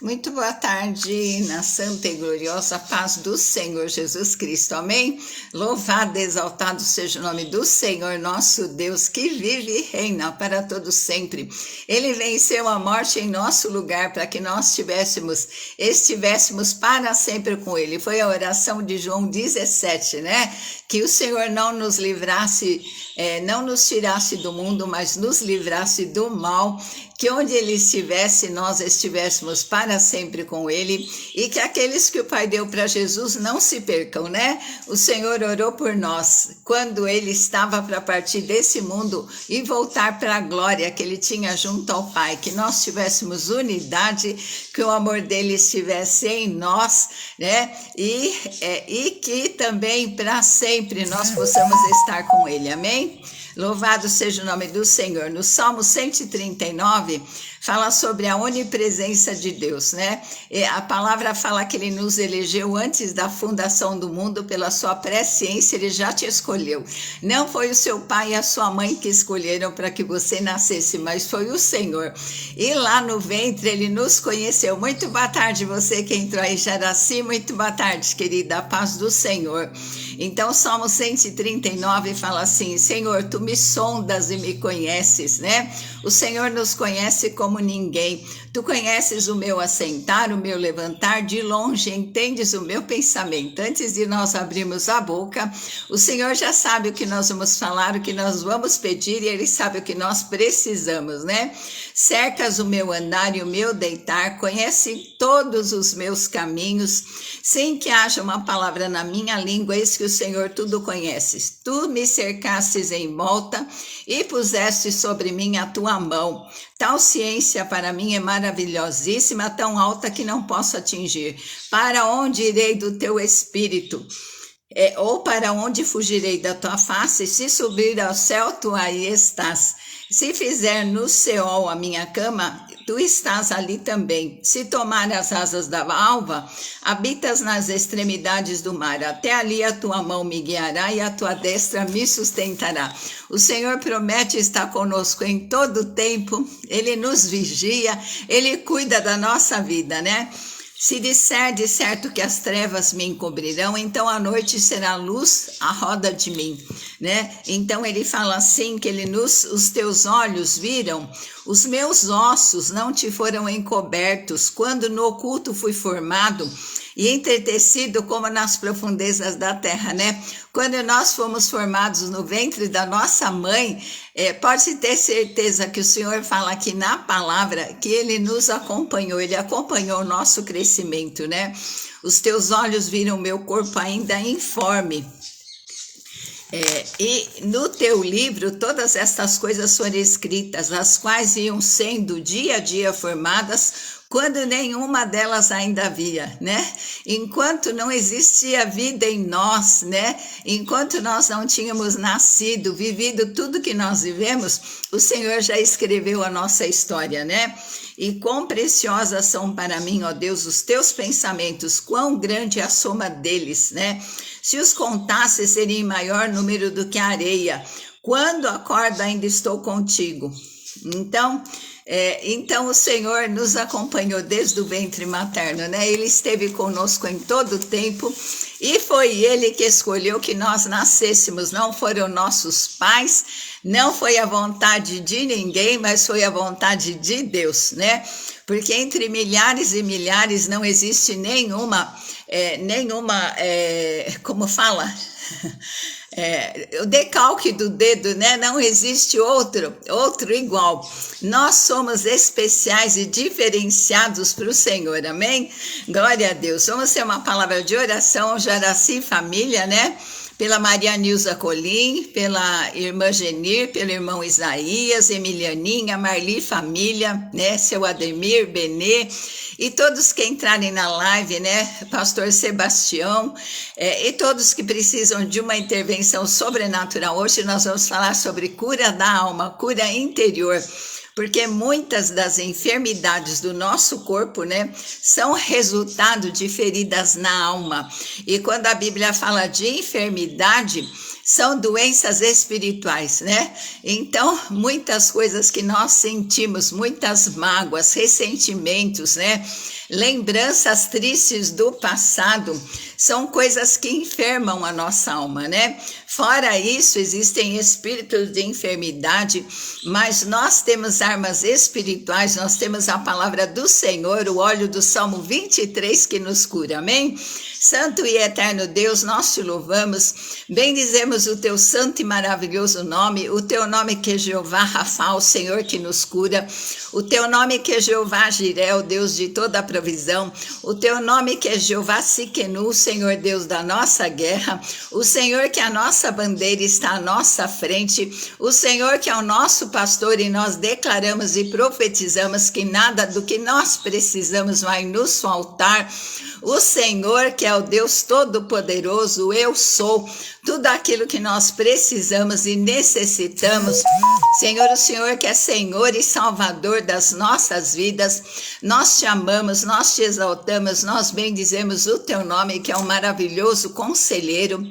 Muito boa tarde, na santa e gloriosa paz do Senhor Jesus Cristo, amém? Louvado e exaltado seja o nome do Senhor, nosso Deus, que vive e reina para todo sempre. Ele venceu a morte em nosso lugar, para que nós estivéssemos para sempre com Ele. Foi a oração de João 17, né? Que o Senhor não nos livrasse, não nos tirasse do mundo, mas nos livrasse do mal, que onde Ele estivesse, nós estivéssemos para sempre com Ele, e que aqueles que o Pai deu para Jesus não se percam, né? O Senhor orou por nós, quando Ele estava para partir desse mundo e voltar para a glória que Ele tinha junto ao Pai, que nós tivéssemos unidade, que o amor dEle estivesse em nós, né? E que também para sempre nós possamos estar com Ele, amém? Louvado seja o nome do Senhor. No Salmo 139, fala sobre a onipresença de Deus, né? E a palavra fala que Ele nos elegeu antes da fundação do mundo, pela sua presciência, Ele já te escolheu. Não foi o seu pai e a sua mãe que escolheram para que você nascesse, mas foi o Senhor. E lá no ventre Ele nos conheceu. Muito boa tarde, você que entrou aí, Jaraci. Muito boa tarde, querida. A paz do Senhor. Então, Salmo 139 fala assim: Senhor, tu me sondas e me conheces, né? O Senhor nos conhece como ninguém. Tu conheces o meu assentar, o meu levantar, de longe entendes o meu pensamento. Antes de nós abrirmos a boca, o Senhor já sabe o que nós vamos falar, o que nós vamos pedir, e Ele sabe o que nós precisamos, né? Cercas o meu andar e o meu deitar, conhece todos os meus caminhos, sem que haja uma palavra na minha língua, eis que o Senhor tudo conheces. Tu me cercastes em volta e puseste sobre mim a tua mão. Tal ciência para mim é maravilhosíssima, tão alta que não posso atingir. Para onde irei do teu espírito? Ou para onde fugirei da tua face? Se subir ao céu, tu aí estás. Se fizer no Seol a minha cama, tu estás ali também. Se tomar as asas da alva, habitas nas extremidades do mar. Até ali a tua mão me guiará e a tua destra me sustentará. O Senhor promete estar conosco em todo o tempo. Ele nos vigia, Ele cuida da nossa vida, né? Se disser de certo que as trevas me encobrirão, então a noite será luz à roda de mim, né? Então ele fala assim, que os teus olhos viram, os meus ossos não te foram encobertos, quando no oculto fui formado e entretecido como nas profundezas da terra, né? Quando nós fomos formados no ventre da nossa mãe, pode ter certeza que o Senhor fala aqui na palavra que Ele nos acompanhou, Ele acompanhou o nosso crescimento, né? Os teus olhos viram meu corpo ainda informe. E no teu livro todas estas coisas foram escritas, as quais iam sendo dia a dia formadas, quando nenhuma delas ainda havia, né? Enquanto não existia vida em nós, né? Enquanto nós não tínhamos nascido, vivido tudo que nós vivemos, o Senhor já escreveu a nossa história, né? E quão preciosas são para mim, ó Deus, os teus pensamentos, quão grande é a soma deles, né? Se os contasse, seria em maior número do que a areia. Quando acordo, ainda estou contigo. Então o Senhor nos acompanhou desde o ventre materno, né? Ele esteve conosco em todo o tempo e foi Ele que escolheu que nós nascêssemos. Não foram nossos pais, não foi a vontade de ninguém, mas foi a vontade de Deus, né? Porque entre milhares e milhares não existe nenhuma, como fala? O decalque do dedo, né? Não existe outro igual. Nós somos especiais e diferenciados para o Senhor, amém? Glória a Deus. Vamos ter uma palavra de oração, Jaraci família, né? Pela Maria Nilza Colim, pela irmã Genir, pelo irmão Isaías, Emilianinha, Marli família, né? Seu Ademir, Benê, e todos que entrarem na live, né? Pastor Sebastião, e todos que precisam de uma intervenção sobrenatural. Hoje nós vamos falar sobre cura da alma, cura interior. Porque muitas das enfermidades do nosso corpo, né, são resultado de feridas na alma. E quando a Bíblia fala de enfermidade, são doenças espirituais, né? Então, muitas coisas que nós sentimos, muitas mágoas, ressentimentos, né? Lembranças tristes do passado são coisas que enfermam a nossa alma, né? Fora isso, existem espíritos de enfermidade, mas nós temos armas espirituais, nós temos a palavra do Senhor, o óleo do Salmo 23 que nos cura, amém? Santo e eterno Deus, nós te louvamos, bendizemos o teu santo e maravilhoso nome, o teu nome que é Jeová Rafa, o Senhor que nos cura, o teu nome que é Jeová Jiré, o Deus de toda a provisão, o teu nome que é Jeová Siquenu, Senhor Deus da nossa guerra, o Senhor que a nossa bandeira está à nossa frente, o Senhor que é o nosso pastor e nós declaramos e profetizamos que nada do que nós precisamos vai nos faltar, o Senhor que é o Deus Todo-Poderoso, eu sou, tudo aquilo que nós precisamos e necessitamos, Senhor, o Senhor que é Senhor e Salvador das nossas vidas, nós te amamos, nós te exaltamos, nós bendizemos o teu nome, que é um maravilhoso conselheiro,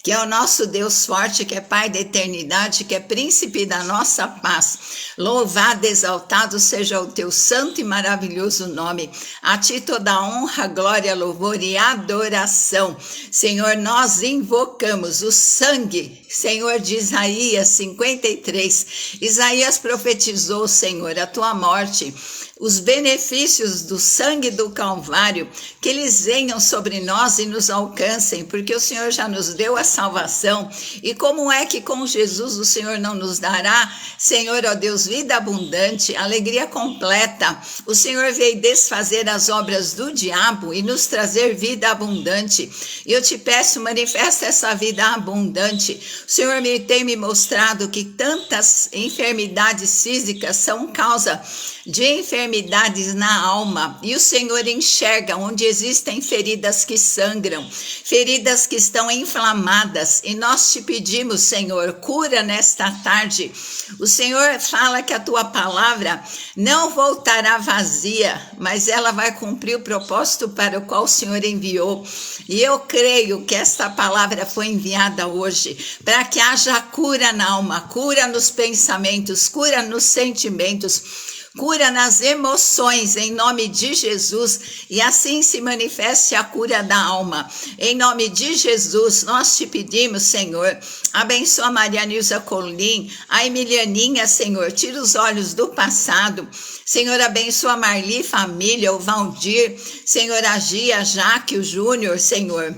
que é o nosso Deus forte, que é Pai da eternidade, que é príncipe da nossa paz. Louvado, exaltado seja o teu santo e maravilhoso nome. A ti toda honra, glória, louvor e adoração. Senhor, nós invocamos o sangue, Senhor, de Isaías 53. Isaías profetizou, Senhor, a tua morte, os benefícios do sangue do Calvário, que eles venham sobre nós e nos alcancem, porque o Senhor já nos deu a salvação. E como é que com Jesus o Senhor não nos dará, Senhor, ó Deus, vida abundante, alegria completa? O Senhor veio desfazer as obras do diabo e nos trazer vida abundante. E eu te peço, manifesta essa vida abundante. O Senhor tem me mostrado que tantas enfermidades físicas são causa de enfermidades na alma, e o Senhor enxerga onde existem feridas que sangram, feridas que estão inflamadas, e nós te pedimos, Senhor, cura nesta tarde. O Senhor fala que a tua palavra não voltará vazia, mas ela vai cumprir o propósito para o qual o Senhor enviou, e eu creio que esta palavra foi enviada hoje, para que haja cura na alma, cura nos pensamentos, cura nos sentimentos, cura nas emoções, em nome de Jesus, e assim se manifeste a cura da alma. Em nome de Jesus, nós te pedimos, Senhor, abençoa a Maria Nilza Colim, a Emilianinha, Senhor, tira os olhos do passado. Senhor, abençoa a Marli, família, o Valdir, Senhor, a Gia, a Jaque, o Júnior, Senhor.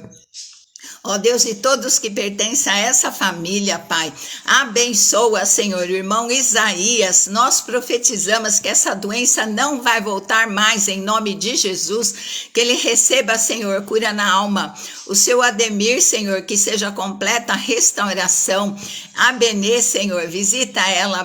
Ó Deus, e todos que pertencem a essa família, Pai, abençoa, Senhor, o irmão Isaías, nós profetizamos que essa doença não vai voltar mais, em nome de Jesus, que ele receba, Senhor, cura na alma, o seu Ademir, Senhor, que seja completa a restauração, a Benê, Senhor, visita ela,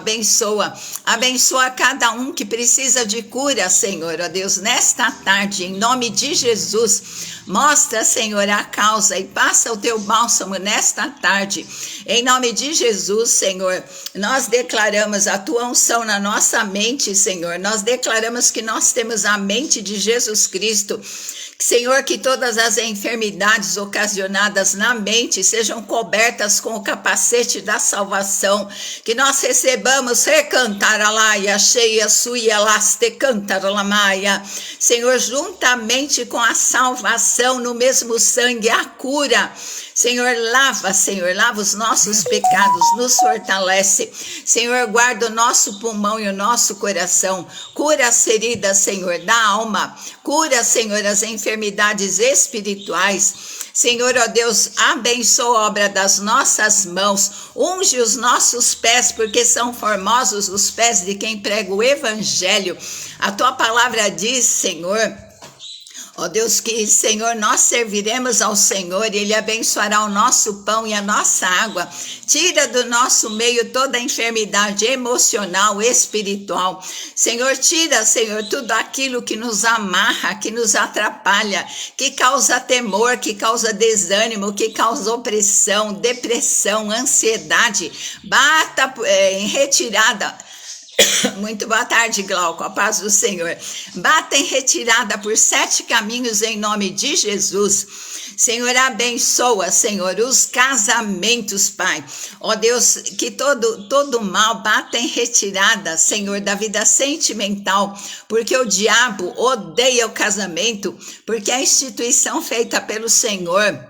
abençoa cada um que precisa de cura, Senhor, ó Deus, nesta tarde, em nome de Jesus, mostra, Senhor, a causa e passa o teu bálsamo nesta tarde. Em nome de Jesus, Senhor, nós declaramos a tua unção na nossa mente, Senhor. Nós declaramos que nós temos a mente de Jesus Cristo. Senhor, que todas as enfermidades ocasionadas na mente sejam cobertas com o capacete da salvação, que nós recebamos recantaralaia, cheia suia laste cantaralamaia, Senhor, juntamente com a salvação no mesmo sangue, a cura. Senhor, lava os nossos pecados, nos fortalece. Senhor, guarda o nosso pulmão e o nosso coração. Cura as feridas, Senhor, da alma. Cura, Senhor, as enfermidades espirituais. Senhor, ó Deus, abençoa a obra das nossas mãos. Unge os nossos pés, porque são formosos os pés de quem prega o evangelho. A tua palavra diz, Senhor, ó Deus, que, Senhor, nós serviremos ao Senhor e Ele abençoará o nosso pão e a nossa água. Tira do nosso meio toda a enfermidade emocional, espiritual. Senhor, tira, Senhor, tudo aquilo que nos amarra, que nos atrapalha, que causa temor, que causa desânimo, que causa opressão, depressão, ansiedade. Bata em retirada Muito boa tarde, Glauco, a paz do Senhor. Bata em retirada por 7 caminhos em nome de Jesus. Senhor, abençoa, Senhor, os casamentos, Pai. Ó Deus, que todo mal bata em retirada, Senhor, da vida sentimental, porque o diabo odeia o casamento, porque é a instituição feita pelo Senhor.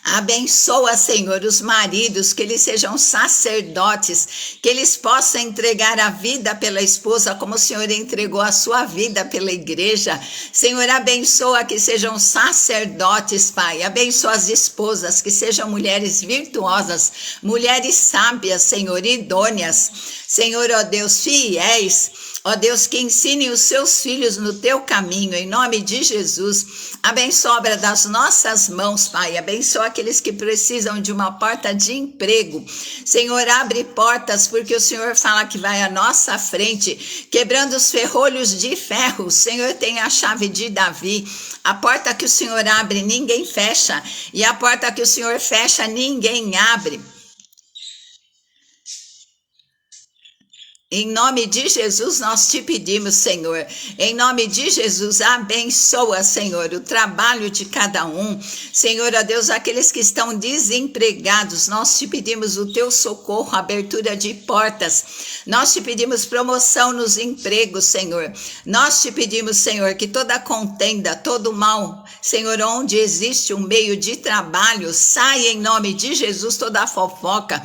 Abençoa, Senhor, os maridos, que eles sejam sacerdotes, que eles possam entregar a vida pela esposa, como o Senhor entregou a sua vida pela igreja. Senhor, abençoa que sejam sacerdotes, Pai. Abençoa as esposas, que sejam mulheres virtuosas, mulheres sábias, Senhor, idôneas. Senhor, ó Deus, fiéis. Ó Deus, que ensine os seus filhos no teu caminho, em nome de Jesus. Abençoa a obra das nossas mãos, Pai. Abençoa aqueles que precisam de uma porta de emprego. Senhor, abre portas, porque o Senhor fala que vai à nossa frente, quebrando os ferrolhos de ferro. O Senhor tem a chave de Davi. A porta que o Senhor abre, ninguém fecha. E a porta que o Senhor fecha, ninguém abre. Em nome de Jesus, nós te pedimos, Senhor, em nome de Jesus, abençoa, Senhor, o trabalho de cada um. Senhor, ó Deus, aqueles que estão desempregados, nós te pedimos o teu socorro, abertura de portas. Nós te pedimos promoção nos empregos, Senhor. Nós te pedimos, Senhor, que toda contenda, todo mal, Senhor, onde existe um meio de trabalho, saia em nome de Jesus toda a fofoca.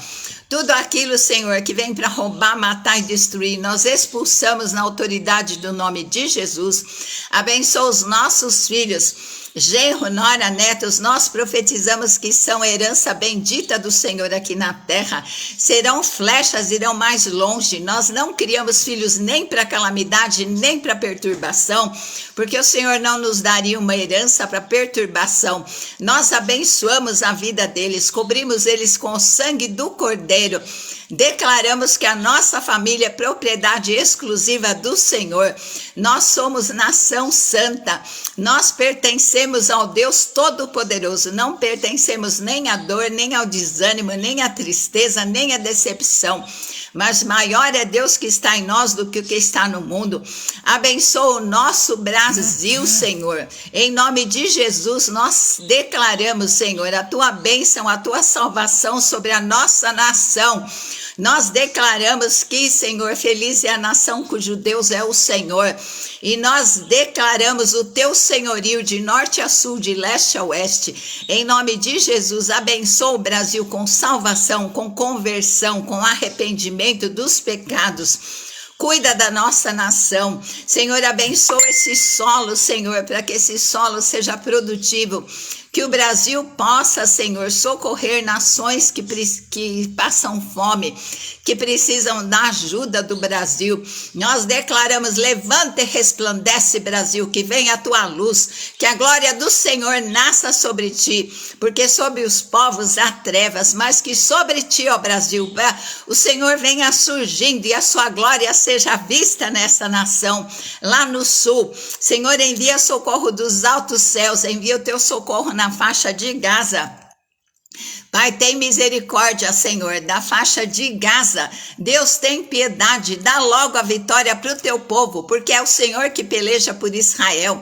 Tudo aquilo, Senhor, que vem para roubar, matar e destruir, nós expulsamos na autoridade do nome de Jesus. Abençoa os nossos filhos. Genro, nora, netos, nós profetizamos que são herança bendita do Senhor aqui na terra. Serão flechas, irão mais longe. Nós não criamos filhos nem para calamidade, nem para perturbação, porque o Senhor não nos daria uma herança para perturbação. Nós abençoamos a vida deles, cobrimos eles com o sangue do Cordeiro. Declaramos que a nossa família é propriedade exclusiva do Senhor. Nós somos nação santa. Nós pertencemos ao Deus Todo-Poderoso. Não pertencemos nem à dor, nem ao desânimo, nem à tristeza, nem à decepção. Mas maior é Deus que está em nós do que o que está no mundo. Abençoa o nosso Brasil, Senhor. Em nome de Jesus, nós declaramos, Senhor, a tua bênção, a tua salvação sobre a nossa nação. Nós declaramos que, Senhor, feliz é a nação cujo Deus é o Senhor. E nós declaramos o teu senhorio de norte a sul, de leste a oeste. Em nome de Jesus, abençoa o Brasil com salvação, com conversão, com arrependimento dos pecados. Cuida da nossa nação. Senhor, abençoa esse solo, Senhor, para que esse solo seja produtivo. Que o Brasil possa, Senhor, socorrer nações que passam fome, que precisam da ajuda do Brasil. Nós declaramos, levanta e resplandece, Brasil, que venha a tua luz, que a glória do Senhor nasça sobre ti, porque sobre os povos há trevas, mas que sobre ti, ó Brasil, o Senhor venha surgindo e a sua glória seja vista nessa nação, lá no sul. Senhor, envia socorro dos altos céus, envia o teu socorro na faixa de Gaza. Pai, tem misericórdia, Senhor, da faixa de Gaza. Deus tem piedade, dá logo a vitória para o teu povo, porque é o Senhor que peleja por Israel.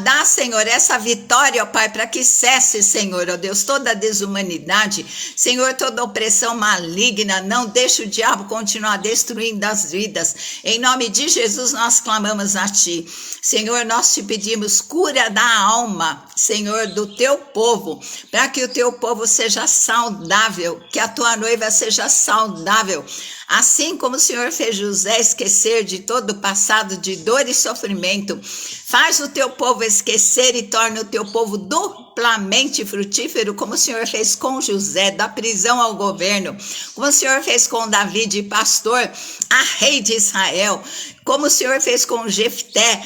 Dá, Senhor, essa vitória, ó Pai, para que cesse, Senhor, ó Deus, toda a desumanidade, Senhor, toda opressão maligna. Não deixe o diabo continuar destruindo as vidas. Em nome de Jesus, nós clamamos a ti. Senhor, nós te pedimos cura da alma, Senhor, do teu povo, para que o teu povo seja saudável, que a tua noiva seja saudável. Assim como o Senhor fez José esquecer de todo o passado de dor e sofrimento, faz o teu povo esquecer e torna o teu povo duplamente frutífero, como o Senhor fez com José, da prisão ao governo, como o Senhor fez com Davi, de pastor a rei de Israel, como o Senhor fez com Jefté,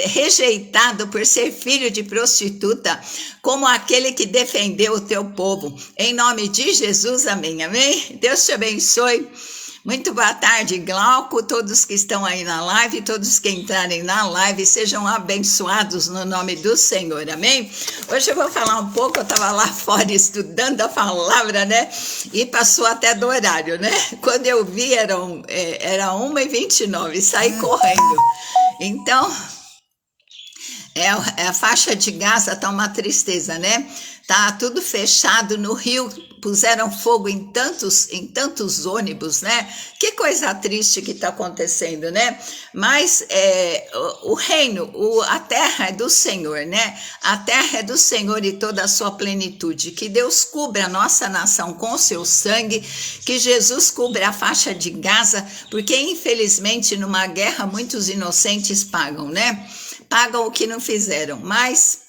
rejeitado por ser filho de prostituta, como aquele que defendeu o teu povo. Em nome de Jesus, amém, amém. Deus te abençoe. Muito boa tarde, Glauco, todos que estão aí na live, todos que entrarem na live, sejam abençoados no nome do Senhor, amém? Hoje eu vou falar um pouco, eu estava lá fora estudando a palavra, né? E passou até do horário, né? Quando eu vi era 1h29, saí correndo. Então, a faixa de Gaza tá uma tristeza, né? Tá tudo fechado no Rio, puseram fogo em tantos ônibus, né? Que coisa triste que está acontecendo, né? Mas o reino, a terra é do Senhor, né? A terra é do Senhor e toda a sua plenitude. Que Deus cubra a nossa nação com o seu sangue, que Jesus cubra a faixa de Gaza, porque infelizmente numa guerra muitos inocentes pagam, né? Pagam o que não fizeram, mas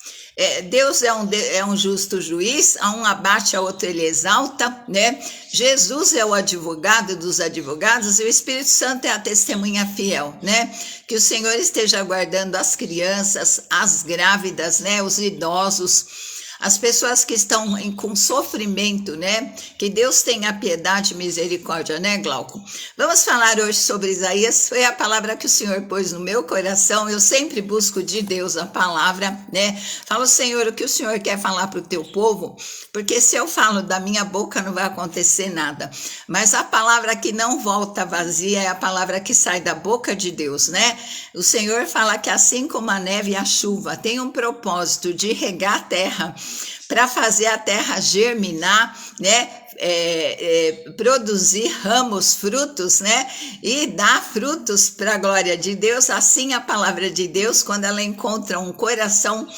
Deus é um justo juiz, a um abate, a outro ele exalta, né? Jesus é o advogado dos advogados e o Espírito Santo é a testemunha fiel, né? Que o Senhor esteja guardando as crianças, as grávidas, né? Os idosos, as pessoas que estão com sofrimento, né? Que Deus tenha piedade e misericórdia, né, Glauco? Vamos falar hoje sobre Isaías. Foi a palavra que o Senhor pôs no meu coração. Eu sempre busco de Deus a palavra, né? Falo, Senhor, o que o Senhor quer falar para o teu povo? Porque se eu falo da minha boca não vai acontecer nada. Mas a palavra que não volta vazia é a palavra que sai da boca de Deus, né? O Senhor fala que assim como a neve e a chuva tem um propósito de regar a terra, para fazer a terra germinar, né? Produzir ramos, frutos, né? E dar frutos para a glória de Deus. Assim a palavra de Deus, quando ela encontra um coração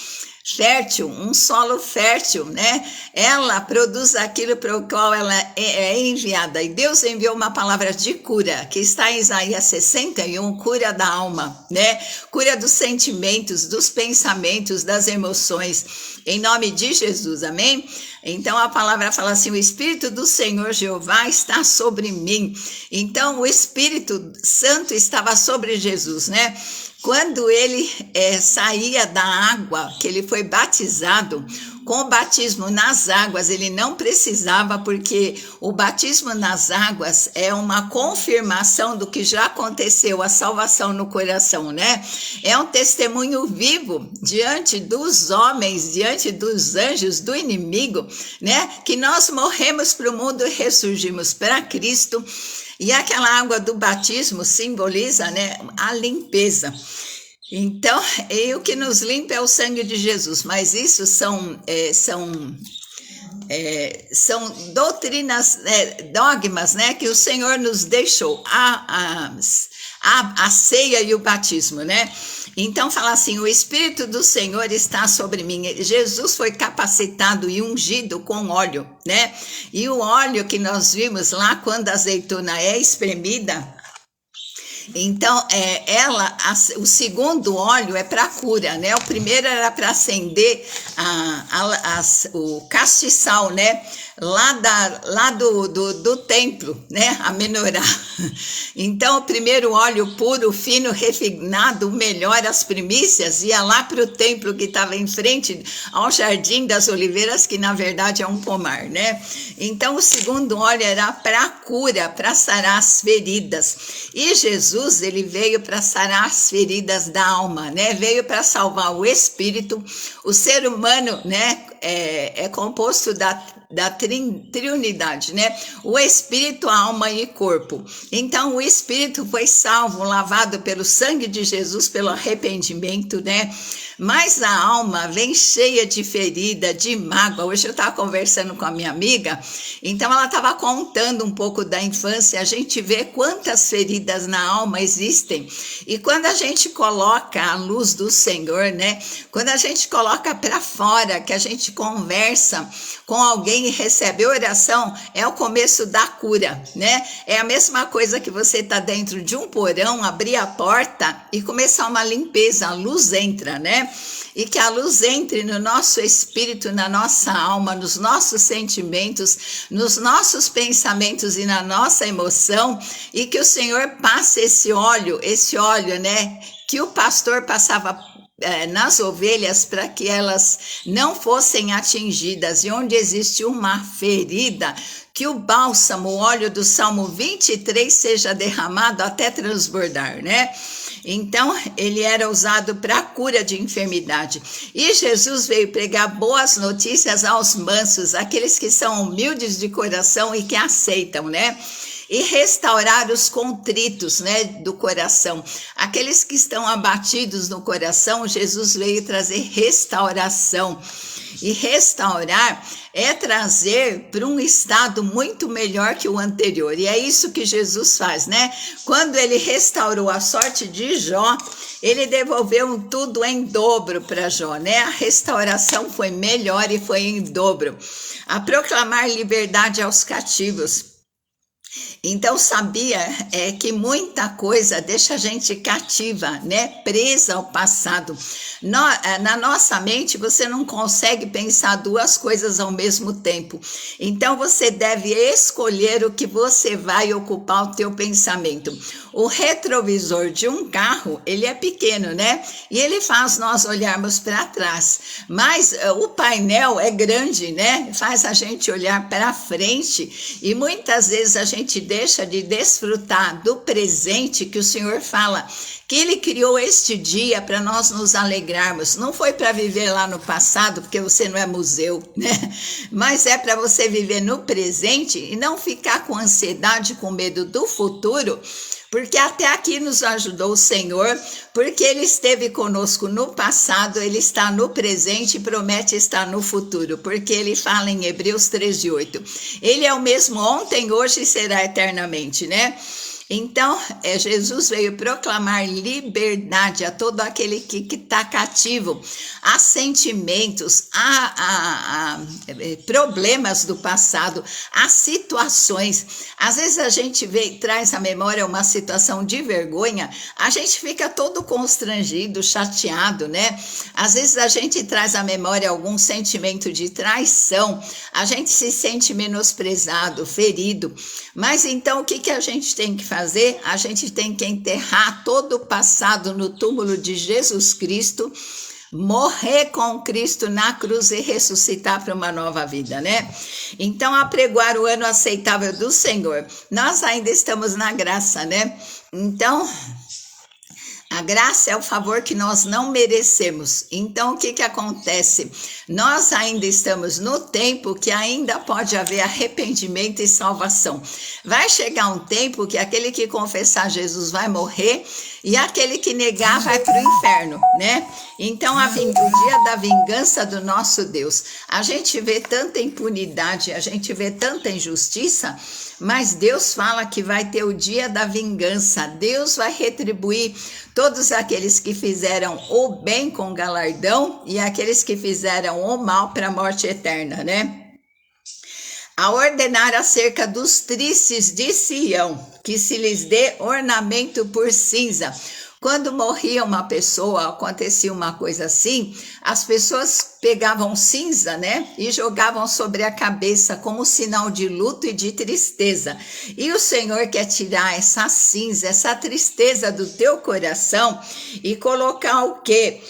fértil, um solo fértil, né? Ela produz aquilo para o qual ela é enviada. E Deus enviou uma palavra de cura, que está em Isaías 61, cura da alma, né? Cura dos sentimentos, dos pensamentos, das emoções. Em nome de Jesus, amém? Então a palavra fala assim: o Espírito do Senhor Jeová está sobre mim. Então o Espírito Santo estava sobre Jesus, né? Quando ele saía da água, que ele foi batizado, com o batismo nas águas, ele não precisava, porque o batismo nas águas é uma confirmação do que já aconteceu, a salvação no coração, né? É um testemunho vivo diante dos homens, diante dos anjos, do inimigo, né? Que nós morremos para o mundo e ressurgimos para Cristo. E aquela água do batismo simboliza, né, a limpeza. Então, o que nos limpa é o sangue de Jesus, mas isso são doutrinas, dogmas, né, que o Senhor nos deixou, a ceia e o batismo, né? Então fala assim: o Espírito do Senhor está sobre mim. Jesus foi capacitado e ungido com óleo, né? E o óleo que nós vimos lá quando a azeitona é espremida, então, o segundo óleo é para cura, né? O primeiro era para acender o castiçal, né? Lá do templo, né? A menorá. Então, o primeiro óleo puro, fino, refinado, o melhor, as primícias, ia lá para o templo que estava em frente ao Jardim das Oliveiras, que na verdade é um pomar, né? Então, o segundo óleo era para cura, para sarar as feridas. E Jesus, ele veio para sarar as feridas da alma, né? Veio para salvar o espírito. O ser humano, né, é composto da triunidade, né? O espírito, a alma e corpo. Então, o espírito foi salvo, lavado pelo sangue de Jesus, pelo arrependimento, né? Mas a alma vem cheia de ferida, de mágoa. Hoje eu estava conversando com a minha amiga, então ela estava contando um pouco da infância. A gente vê quantas feridas na alma existem. E quando a gente coloca a luz do Senhor, né? Quando a gente coloca para fora, que a gente conversa com alguém e recebe oração, é o começo da cura, né? É a mesma coisa que você tá dentro de um porão, abrir a porta e começar uma limpeza, a luz entra, né? E que a luz entre no nosso espírito, na nossa alma, nos nossos sentimentos, nos nossos pensamentos e na nossa emoção, e que o Senhor passe esse óleo, né? Que o pastor passava nas ovelhas para que elas não fossem atingidas, e onde existe uma ferida, que o bálsamo, o óleo do Salmo 23 seja derramado até transbordar, né? Então, ele era usado para a cura de enfermidade. E Jesus veio pregar boas notícias aos mansos, aqueles que são humildes de coração e que aceitam, né? E restaurar os contritos, né, do coração. Aqueles que estão abatidos no coração, Jesus veio trazer restauração. E restaurar é trazer para um estado muito melhor que o anterior. E é isso que Jesus faz, né? Quando ele restaurou a sorte de Jó, ele devolveu tudo em dobro para Jó, né? A restauração foi melhor e foi em dobro. A proclamar liberdade aos cativos. Então, sabia que muita coisa deixa a gente cativa, né? Presa ao passado. Na nossa mente, você não consegue pensar duas coisas ao mesmo tempo. Então, você deve escolher o que você vai ocupar o teu pensamento. O retrovisor de um carro, ele é pequeno, né? E ele faz nós olharmos para trás. Mas o painel é grande, né? Faz a gente olhar para frente. E muitas vezes a gente deixa de desfrutar do presente que o Senhor fala, que Ele criou este dia para nós nos alegrarmos. Não foi para viver lá no passado, porque você não é museu, né? Mas é para você viver no presente e não ficar com ansiedade, com medo do futuro, porque até aqui nos ajudou o Senhor, porque Ele esteve conosco no passado, Ele está no presente e promete estar no futuro, porque Ele fala em Hebreus 13:8. Ele é o mesmo ontem, hoje e será eternamente, né? Então, Jesus veio proclamar liberdade a todo aquele que está cativo, a sentimentos, a problemas do passado, a situações. Às vezes a gente traz à memória uma situação de vergonha, a gente fica todo constrangido, chateado, né? Às vezes a gente traz à memória algum sentimento de traição, a gente se sente menosprezado, ferido. Mas então o que a gente tem que fazer? A gente tem que enterrar todo o passado no túmulo de Jesus Cristo, morrer com Cristo na cruz e ressuscitar para uma nova vida, né? Então, apregoar o ano aceitável do Senhor. Nós ainda estamos na graça, né? Então, a graça é o favor que nós não merecemos. Então, o que acontece? Nós ainda estamos no tempo que ainda pode haver arrependimento e salvação. Vai chegar um tempo que aquele que confessar Jesus vai morrer e aquele que negar vai para o inferno, né? Então, o dia da vingança do nosso Deus. A gente vê tanta impunidade, a gente vê tanta injustiça, mas Deus fala que vai ter o dia da vingança. Deus vai retribuir todos aqueles que fizeram o bem com galardão e aqueles que fizeram o mal para a morte eterna, né? A ordenar acerca dos tristes de Sião, que se lhes dê ornamento por cinza. Quando morria uma pessoa, acontecia uma coisa assim, as pessoas pegavam cinza, né, e jogavam sobre a cabeça como sinal de luto e de tristeza. E o Senhor quer tirar essa cinza, essa tristeza do teu coração e colocar o quê?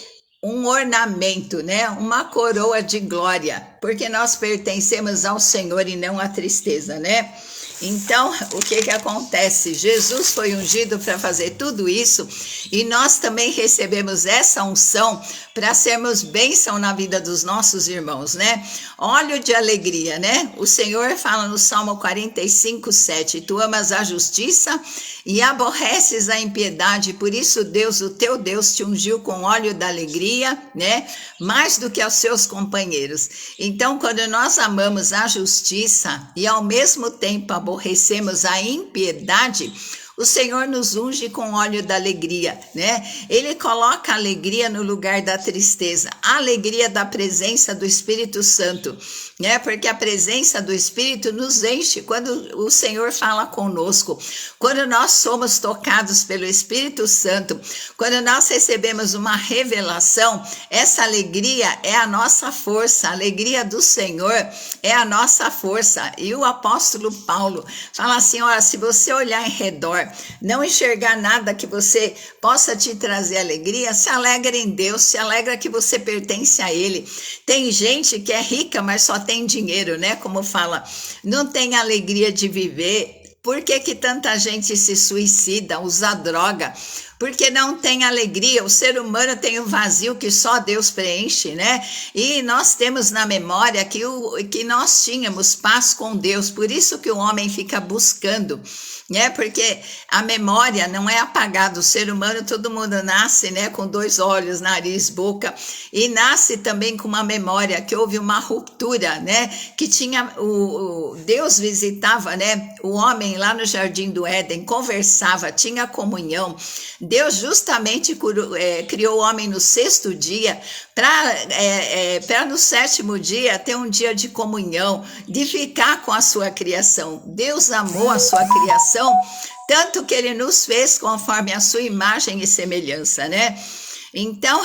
Um ornamento, né? Uma coroa de glória, porque nós pertencemos ao Senhor e não à tristeza, né? Então, o que acontece? Jesus foi ungido para fazer tudo isso e nós também recebemos essa unção para sermos bênção na vida dos nossos irmãos, né? Óleo de alegria, né? O Senhor fala no Salmo 45:7, tu amas a justiça e aborreces a impiedade, por isso Deus, o teu Deus, te ungiu com óleo da alegria, né? Mais do que aos seus companheiros. Então, quando nós amamos a justiça e ao mesmo tempo aborrecemos a impiedade, o Senhor nos unge com óleo da alegria, né? Ele coloca a alegria no lugar da tristeza, a alegria da presença do Espírito Santo, né? Porque a presença do Espírito nos enche quando o Senhor fala conosco, quando nós somos tocados pelo Espírito Santo, quando nós recebemos uma revelação, essa alegria é a nossa força, a alegria do Senhor é a nossa força. E o apóstolo Paulo fala assim, olha, se você olhar em redor, redor, não enxergar nada que você possa te trazer alegria, se alegra em Deus, se alegra que você pertence a Ele. Tem gente que é rica, mas só tem dinheiro, né? Como fala, não tem alegria de viver. Por que que tanta gente se suicida, usa droga? Porque não tem alegria. O ser humano tem um vazio que só Deus preenche, né? E nós temos na memória que nós tínhamos paz com Deus, por isso que o homem fica buscando, né? Porque a memória não é apagada. O ser humano, todo mundo nasce, né, com 2 olhos, nariz, boca, e nasce também com uma memória que houve uma ruptura, né? Que tinha Deus visitava, né, o homem lá no Jardim do Éden, conversava, tinha comunhão. Deus justamente criou o homem no 6º dia para no 7º dia ter um dia de comunhão, de ficar com a sua criação. Deus amou a sua criação, tanto que ele nos fez conforme a sua imagem e semelhança, né? Então,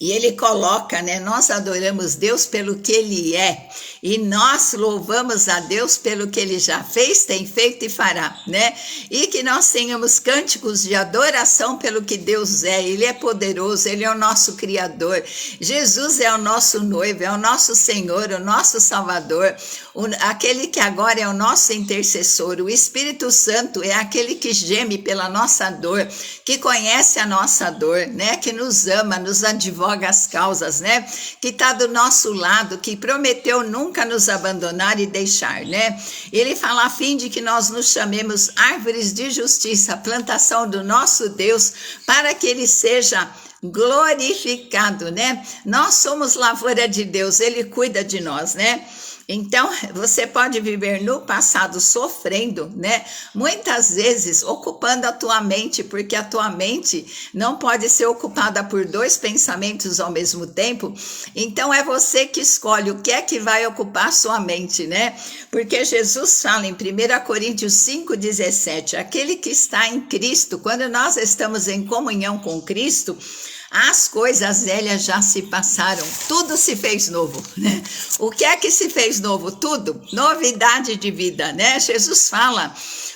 e ele coloca, né? Nós adoramos Deus pelo que Ele é. E nós louvamos a Deus pelo que Ele já fez, tem feito e fará, né? E que nós tenhamos cânticos de adoração pelo que Deus é. Ele é poderoso, Ele é o nosso Criador. Jesus é o nosso noivo, é o nosso Senhor, o nosso Salvador. Aquele que agora é o nosso intercessor. O Espírito Santo é aquele que geme pela nossa dor, que conhece a nossa dor, né? Que nos ama, nos advoga as causas, né? Que está do nosso lado, que prometeu nunca nos abandonar e deixar, né? Ele fala a fim de que nós nos chamemos árvores de justiça, plantação do nosso Deus, para que Ele seja glorificado, né? Nós somos lavoura de Deus, Ele cuida de nós, né? Então, você pode viver no passado sofrendo, né? Muitas vezes ocupando a tua mente, porque a tua mente não pode ser ocupada por 2 pensamentos ao mesmo tempo. Então, é você que escolhe o que é que vai ocupar a sua mente, né? Porque Jesus fala em 1 Coríntios 5,17, aquele que está em Cristo, quando nós estamos em comunhão com Cristo, as coisas velhas já se passaram, tudo se fez novo, né? O que é que se fez novo? Tudo, novidade de vida, né? Jesus fala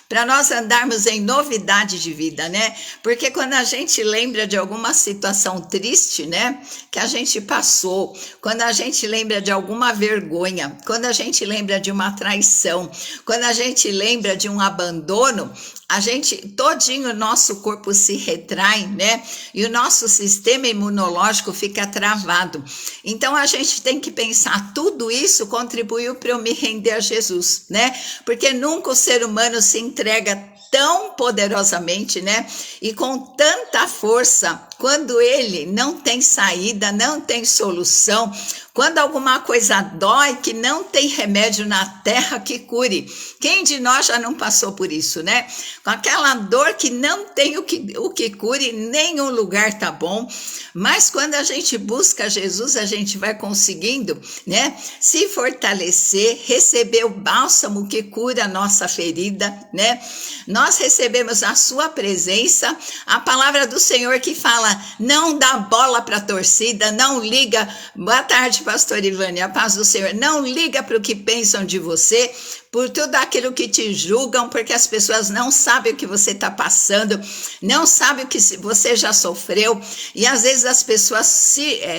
para nós andarmos em novidade de vida, né? Porque quando a gente lembra de alguma situação triste, né, que a gente passou, quando a gente lembra de alguma vergonha, quando a gente lembra de uma traição, quando a gente lembra de um abandono, a gente, todinho o nosso corpo se retrai, né? E o nosso sistema imunológico fica travado. Então, a gente tem que pensar, tudo isso contribuiu para eu me render a Jesus, né? Porque nunca o ser humano se entrega tão poderosamente, né? E com tanta força, quando ele não tem saída, não tem solução, quando alguma coisa dói, que não tem remédio na terra que cure. Quem de nós já não passou por isso, né? Com aquela dor que não tem o que cure, nenhum lugar tá bom. Mas quando a gente busca Jesus, a gente vai conseguindo, né? Se fortalecer, receber o bálsamo que cura a nossa ferida, né? Nós recebemos a sua presença, a palavra do Senhor que fala, não dá bola para a torcida, não liga. Boa tarde, pastor Ivane, a paz do Senhor. Não liga para o que pensam de você, por tudo aquilo que te julgam, porque as pessoas não sabem o que você está passando, não sabem o que você já sofreu, e às vezes as pessoas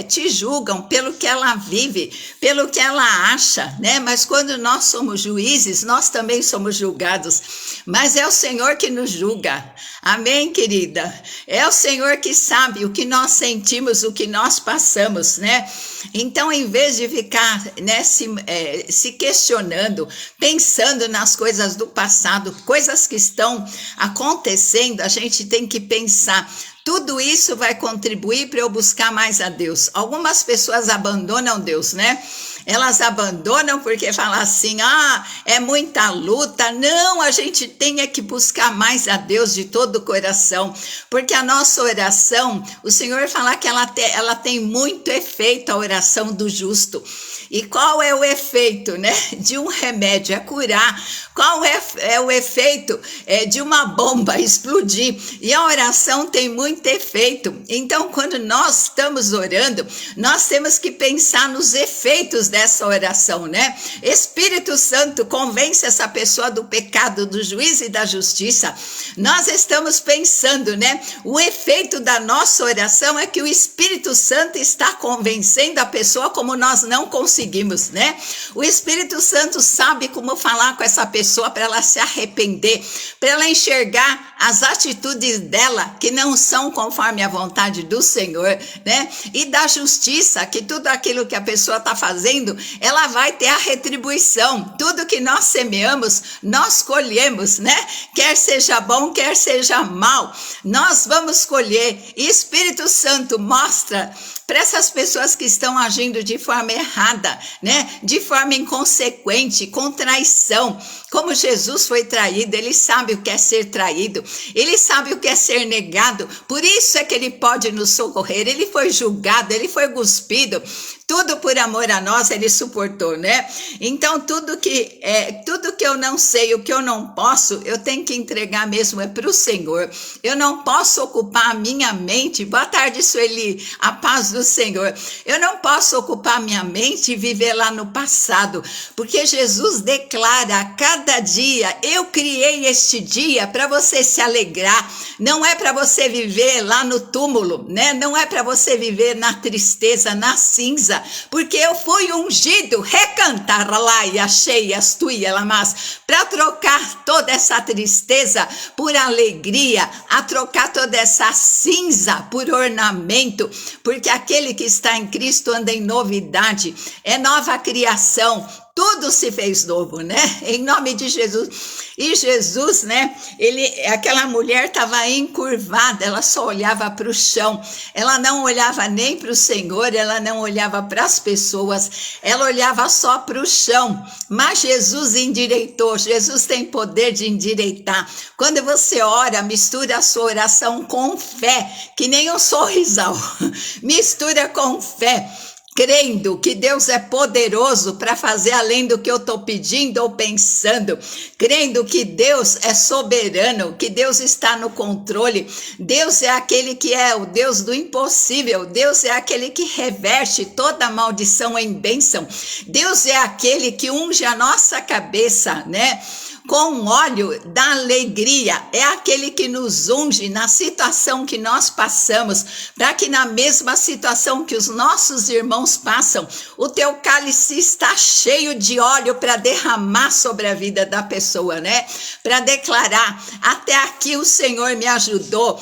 te julgam pelo que ela vive, pelo que ela acha, né? Mas quando nós somos juízes, nós também somos julgados, mas é o Senhor que nos julga, amém, querida? É o Senhor que sabe o que nós sentimos, o que nós passamos, né? Então, em vez de ficar, né, se questionando, pensando nas coisas do passado, coisas que estão acontecendo, a gente tem que pensar, tudo isso vai contribuir para eu buscar mais a Deus. Algumas pessoas abandonam Deus, né? Elas abandonam porque falam assim, é muita luta. Não, a gente tem que buscar mais a Deus de todo o coração, porque a nossa oração, o Senhor fala que ela tem muito efeito, a oração do justo. E qual é o efeito, né, de um remédio? É curar. Qual é o efeito de uma bomba explodir? E a oração tem muito muito efeito. Então, quando nós estamos orando, nós temos que pensar nos efeitos dessa oração, né? Espírito Santo, convence essa pessoa do pecado, do juízo e da justiça. Nós estamos pensando, né? O efeito da nossa oração é que o Espírito Santo está convencendo a pessoa como nós não conseguimos, né? O Espírito Santo sabe como falar com essa pessoa para ela se arrepender, para ela enxergar as atitudes dela que não são conforme a vontade do Senhor, né? E da justiça, que tudo aquilo que a pessoa está fazendo, ela vai ter a retribuição. Tudo que nós semeamos, nós colhemos, né? Quer seja bom, quer seja mal, nós vamos colher. E Espírito Santo mostra para essas pessoas que estão agindo de forma errada, né? De forma inconsequente, com traição. Como Jesus foi traído, ele sabe o que é ser traído, ele sabe o que é ser negado, por isso é que ele pode nos socorrer. Ele foi julgado, ele foi cuspido, tudo por amor a nós ele suportou, né? Então tudo que eu não sei, o que eu não posso, eu tenho que entregar mesmo é para o Senhor. Eu não posso ocupar a minha mente. Boa tarde, Sueli, a paz do Senhor. Eu não posso ocupar a minha mente e viver lá no passado, porque Jesus declara a cada dia: eu criei este dia para você se alegrar, não é para você viver lá no túmulo, né? Não é para você viver na tristeza, na cinza, porque eu fui ungido, recantar lá e achei as tuias lamas, para trocar toda essa tristeza por alegria, a trocar toda essa cinza por ornamento, porque aquele que está em Cristo anda em novidade, é nova criação. Tudo se fez novo, né? Em nome de Jesus. E Jesus, né? Aquela mulher estava encurvada, ela só olhava para o chão. Ela não olhava nem para o Senhor, ela não olhava para as pessoas, ela olhava só para o chão. Mas Jesus endireitou, Jesus tem poder de endireitar. Quando você ora, mistura a sua oração com fé, que nem um sorrisal. Mistura com fé, crendo que Deus é poderoso para fazer além do que eu estou pedindo ou pensando, crendo que Deus é soberano, que Deus está no controle. Deus é aquele que é o Deus do impossível, Deus é aquele que reverte toda maldição em bênção, Deus é aquele que unge a nossa cabeça, né? Com óleo da alegria, é aquele que nos unge na situação que nós passamos, para que na mesma situação que os nossos irmãos passam, o teu cálice está cheio de óleo para derramar sobre a vida da pessoa, né? Para declarar: até aqui o Senhor me ajudou.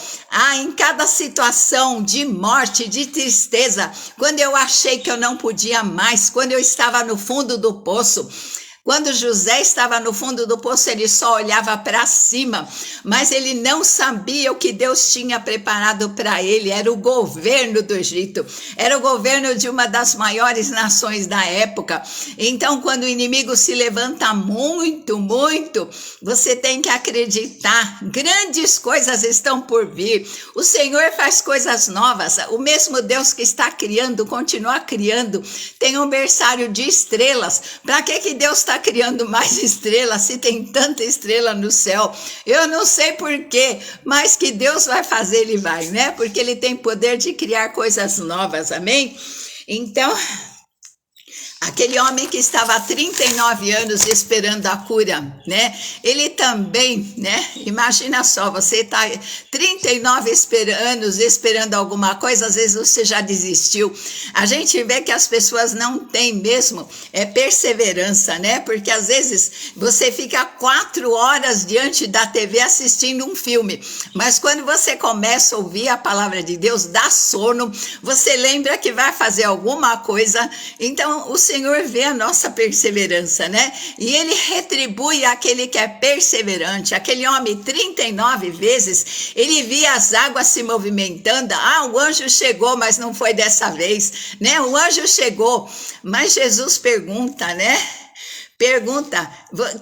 Em cada situação de morte, de tristeza, quando eu achei que eu não podia mais, quando eu estava no fundo do poço, quando José estava no fundo do poço, ele só olhava para cima, mas ele não sabia o que Deus tinha preparado para ele. Era o governo do Egito, era o governo de uma das maiores nações da época. Então, quando o inimigo se levanta muito, você tem que acreditar, grandes coisas estão por vir. O Senhor faz coisas novas, o mesmo Deus que está criando, continua criando. Tem um berçário de estrelas. Para que Deus está criando mais estrelas se tem tanta estrela no céu? Eu não sei porquê, mas que Deus vai fazer, ele vai, né? Porque ele tem poder de criar coisas novas, amém? Então, aquele homem que estava há 39 anos esperando a cura, né? Ele também, né? Imagina só, você está 39 anos esperando alguma coisa, às vezes você já desistiu. A gente vê que as pessoas não têm mesmo perseverança, né? Porque às vezes você fica 4 horas diante da TV assistindo um filme, mas quando você começa a ouvir a palavra de Deus, dá sono, você lembra que vai fazer alguma coisa. Então, o Senhor vê a nossa perseverança, né? E ele retribui aquele que é perseverante. Aquele homem, 39 vezes, ele via as águas se movimentando. O anjo chegou, mas não foi dessa vez, né? O anjo chegou, mas Jesus pergunta, né? Pergunta: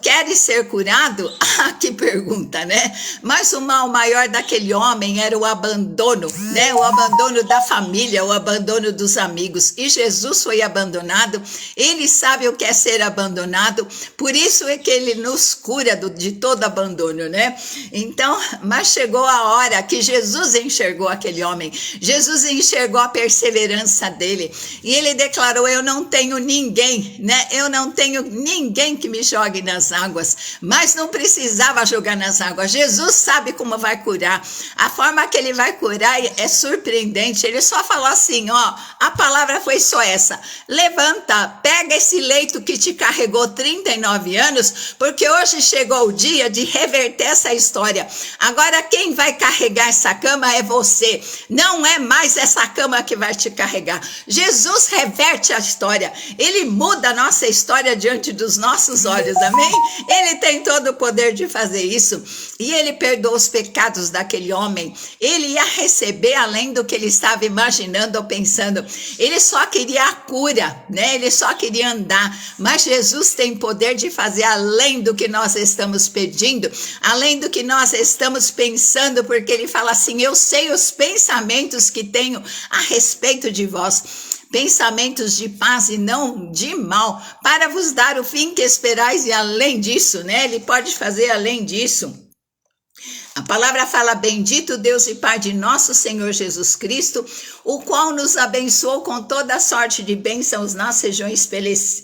queres ser curado? Ah, que pergunta, né? Mas o mal maior daquele homem era o abandono, né? O abandono da família, o abandono dos amigos. E Jesus foi abandonado. Ele sabe o que é ser abandonado. Por isso é que ele nos cura de todo abandono, né? Então, mas chegou a hora que Jesus enxergou aquele homem. Jesus enxergou a perseverança dele. E ele declarou: eu não tenho ninguém, né? Eu não tenho ninguém que me jogue nas águas. Mas não precisava jogar nas águas. Jesus sabe como vai curar. A forma que ele vai curar é surpreendente. Ele só falou assim, ó, a palavra foi só essa: levanta, pega esse leito que te carregou 39 anos, porque hoje chegou o dia de reverter essa história. Agora quem vai carregar essa cama é você. Não é mais essa cama que vai te carregar. Jesus reverte a história. Ele muda a nossa história diante dos nossos olhos, amém? Ele tem todo o poder de fazer isso. E ele perdoou os pecados daquele homem. Ele ia receber além do que ele estava imaginando ou pensando. Ele só queria a cura, né? Ele só queria andar. Mas Jesus tem poder de fazer além do que nós estamos pedindo, além do que nós estamos pensando, porque ele fala assim: eu sei os pensamentos que tenho a respeito de vós, pensamentos de paz e não de mal, para vos dar o fim que esperais. E além disso, né? Ele pode fazer além disso. A palavra fala: bendito Deus e Pai de nosso Senhor Jesus Cristo, o qual nos abençoou com toda sorte de bênçãos nas regiões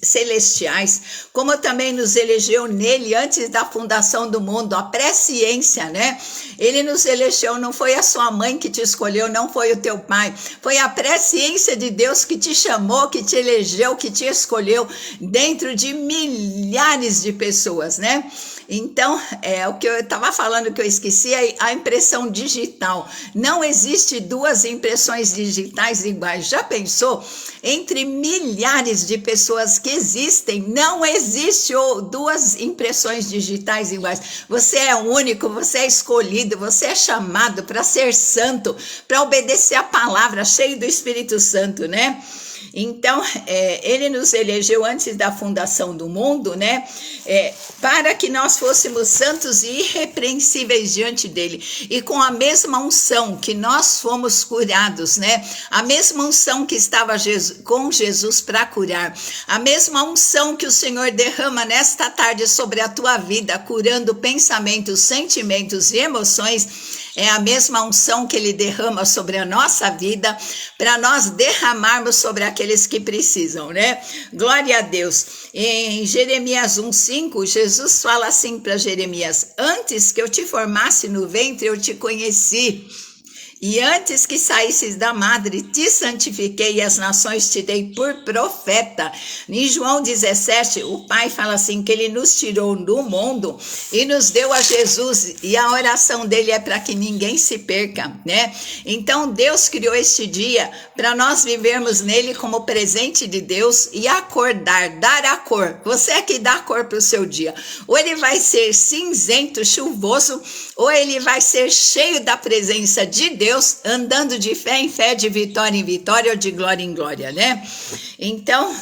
celestiais, como também nos elegeu nele antes da fundação do mundo. A presciência, né? Ele nos elegeu, não foi a sua mãe que te escolheu, não foi o teu pai, foi a presciência de Deus que te chamou, que te elegeu, que te escolheu dentro de milhares de pessoas, né? Então, o que eu estava falando que eu esqueci é a impressão digital. Não existe duas impressões digitais iguais. Já pensou? Entre milhares de pessoas que existem, não existe duas impressões digitais iguais. Você é único, você é escolhido, você é chamado para ser santo, para obedecer a palavra, cheio do Espírito Santo, né? Então, ele nos elegeu antes da fundação do mundo, né? Para que nós fôssemos santos e irrepreensíveis diante dele. E com a mesma unção que nós fomos curados, né? A mesma unção que estava com Jesus para curar. A mesma unção que o Senhor derrama nesta tarde sobre a tua vida, curando pensamentos, sentimentos e emoções. É a mesma unção que ele derrama sobre a nossa vida, para nós derramarmos sobre aqueles que precisam, né? Glória a Deus. Em Jeremias 1:5, Jesus fala assim para Jeremias: antes que eu te formasse no ventre, eu te conheci. E antes que saísses da madre, te santifiquei e as nações te dei por profeta. Em João 17, o Pai fala assim, que ele nos tirou do mundo e nos deu a Jesus. E a oração dele é para que ninguém se perca, né? Então Deus criou este dia para nós vivermos nele como presente de Deus e acordar, dar a cor. Você é que dá a cor para o seu dia. Ou ele vai ser cinzento, chuvoso, ou ele vai ser cheio da presença de Deus, andando de fé em fé, de vitória em vitória ou de glória em glória, né? Então,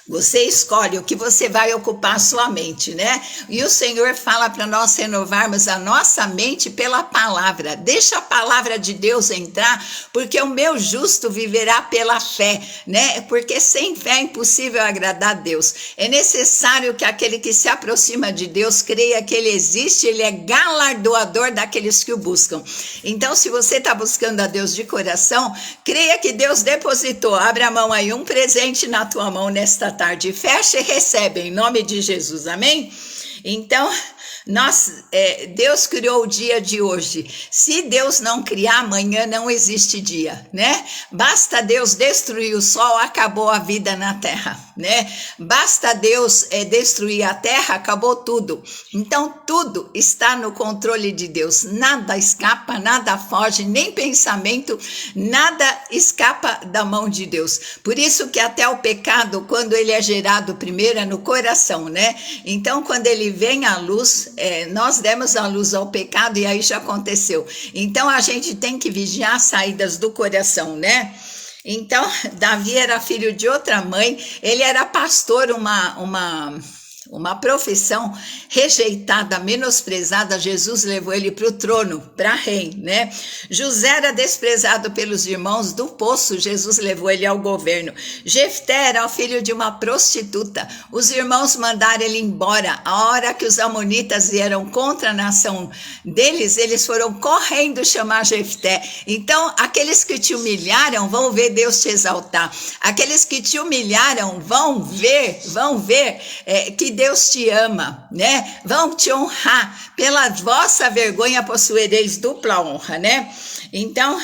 você escolhe o que você vai ocupar a sua mente, né? E o Senhor fala para nós renovarmos a nossa mente pela palavra. Deixa a palavra de Deus entrar, porque o meu justo viverá pela fé, né? Porque sem fé é impossível agradar a Deus. É necessário que aquele que se aproxima de Deus creia que ele existe, ele é galardoador daqueles que o buscam. Então, se você está buscando a Deus de coração, creia que Deus depositou, abre a mão aí, um presente na tua mão nesta tarde, fecha e recebe em nome de Jesus, amém? Então, Deus criou o dia de hoje. Se Deus não criar, amanhã não existe dia, né? Basta Deus destruir o sol, acabou a vida na terra, né? Basta Deus destruir a terra, acabou tudo. Então, tudo está no controle de Deus. Nada escapa, nada foge, nem pensamento, nada escapa da mão de Deus. Por isso que até o pecado, quando ele é gerado primeiro, é no coração, né? Então, quando ele vem à luz, nós demos a luz ao pecado e aí já aconteceu. Então a gente tem que vigiar as saídas do coração, né? Então Davi era filho de outra mãe, ele era pastor, uma uma profissão rejeitada, menosprezada, Jesus levou ele para o trono, para rei, né? José era desprezado pelos irmãos do poço, Jesus levou ele ao governo. Jefté era o filho de uma prostituta, os irmãos mandaram ele embora. A hora que os amonitas vieram contra a nação deles, eles foram correndo chamar Jefté. Então, aqueles que te humilharam vão ver Deus te exaltar. Aqueles que te humilharam vão ver que Deus te ama, né? Vão te honrar. Pela vossa vergonha possuireis dupla honra, né? Então,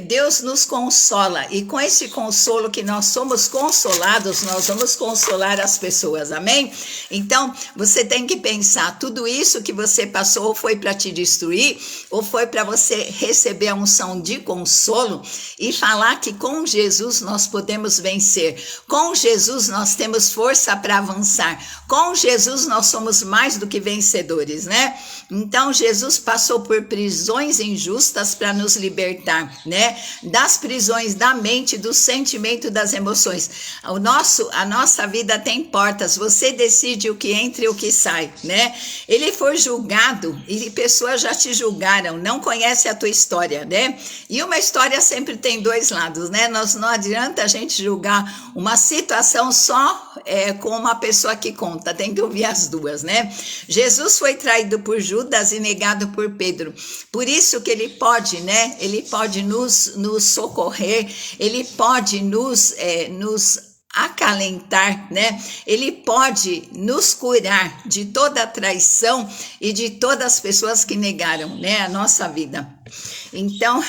Deus nos consola, e com esse consolo que nós somos consolados, nós vamos consolar as pessoas, amém? Então, você tem que pensar, tudo isso que você passou ou foi para te destruir, ou foi para você receber a unção de consolo, e falar que com Jesus nós podemos vencer, com Jesus nós temos força para avançar, com Jesus nós somos mais do que vencedores, né? Então, Jesus passou por prisões injustas para nos libertar, né? Das prisões da mente, do sentimento, das emoções. A nossa vida tem portas, você decide o que entra e o que sai, né? Ele foi julgado e pessoas já te julgaram, não conhecem a tua história, né? E uma história sempre tem dois lados, né? Não adianta a gente julgar uma situação só com uma pessoa que conta, tem que ouvir as duas, né? Jesus foi traído por Judas e negado por Pedro, por isso que ele pode, né? Ele pode nos socorrer, ele pode nos acalentar, né? Ele pode nos curar de toda traição e de todas as pessoas que negaram, né, a nossa vida. Então,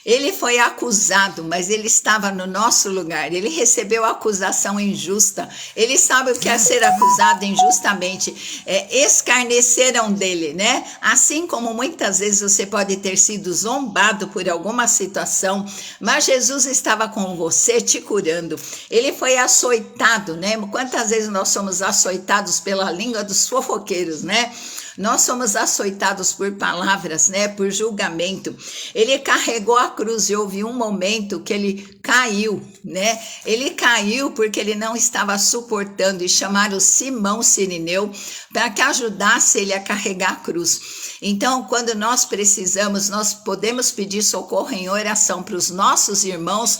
ele foi acusado, mas ele estava no nosso lugar, ele recebeu acusação injusta, ele sabe o que é ser acusado injustamente, escarneceram dele, né? Assim como muitas vezes você pode ter sido zombado por alguma situação, mas Jesus estava com você te curando, ele foi açoitado, né? Quantas vezes nós somos açoitados pela língua dos fofoqueiros, né? Nós somos açoitados por palavras, né? Por julgamento. Ele carregou a cruz e houve um momento que ele caiu, né? Ele caiu porque ele não estava suportando, e chamaram Simão Sirineu para que ajudasse ele a carregar a cruz. Então, quando nós precisamos, nós podemos pedir socorro em oração para os nossos irmãos,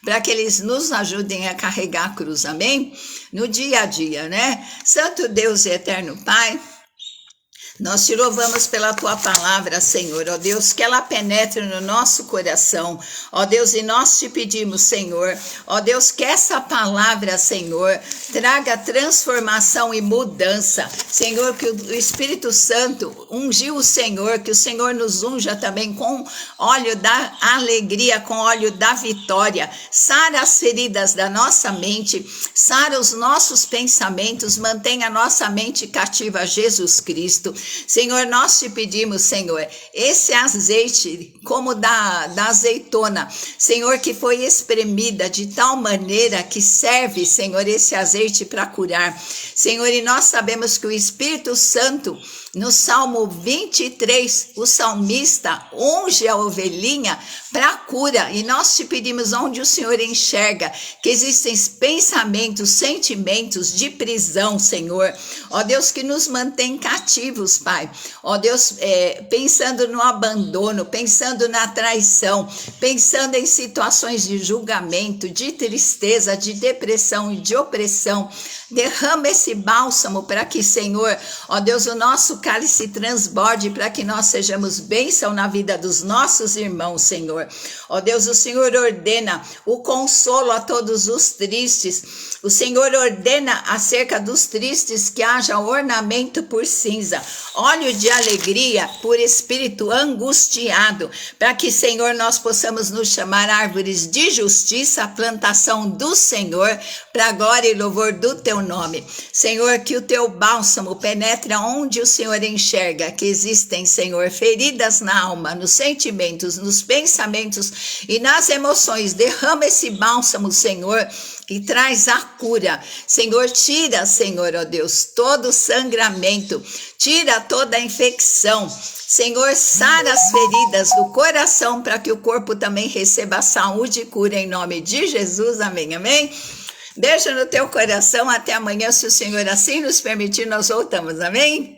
para que eles nos ajudem a carregar a cruz, amém? No dia a dia, né? Santo Deus e eterno Pai, nós te louvamos pela tua palavra, Senhor, ó Deus, que ela penetre no nosso coração, ó Deus, e nós te pedimos, Senhor, ó Deus, que essa palavra, Senhor, traga transformação e mudança, Senhor, que o Espírito Santo ungiu o Senhor, que o Senhor nos unja também com óleo da alegria, com óleo da vitória, sara as feridas da nossa mente, sara os nossos pensamentos, mantenha a nossa mente cativa a Jesus Cristo. Senhor, nós te pedimos, Senhor, esse azeite, como da azeitona, Senhor, que foi espremida de tal maneira que serve, Senhor, esse azeite para curar. Senhor, e nós sabemos que o Espírito Santo, no Salmo 23, o salmista unge a ovelhinha para a cura, e nós te pedimos onde o Senhor enxerga que existem pensamentos, sentimentos de prisão, Senhor, ó Deus, que nos mantém cativos, Pai, ó Deus, pensando no abandono, pensando na traição, pensando em situações de julgamento, de tristeza, de depressão e de opressão, derrama esse bálsamo para que, Senhor, ó Deus, o nosso cálice transborde, para que nós sejamos bênção na vida dos nossos irmãos, Senhor. Ó Deus, o Senhor ordena o consolo a todos os tristes, o Senhor ordena acerca dos tristes que haja ornamento por cinza, óleo de alegria por espírito angustiado, para que, Senhor, nós possamos nos chamar árvores de justiça, a plantação do Senhor, para a glória e louvor do teu nome. Senhor, que o teu bálsamo penetre onde o Senhor enxerga que existem, Senhor, feridas na alma, nos sentimentos, nos pensamentos e nas emoções. Derrama esse bálsamo, Senhor, e traz a cura. Senhor, tira, Senhor, ó Deus, todo sangramento, tira toda a infecção. Senhor, sara as feridas do coração para que o corpo também receba saúde e cura em nome de Jesus. Amém, amém. Beijo no teu coração, até amanhã, se o Senhor assim nos permitir, nós voltamos, amém?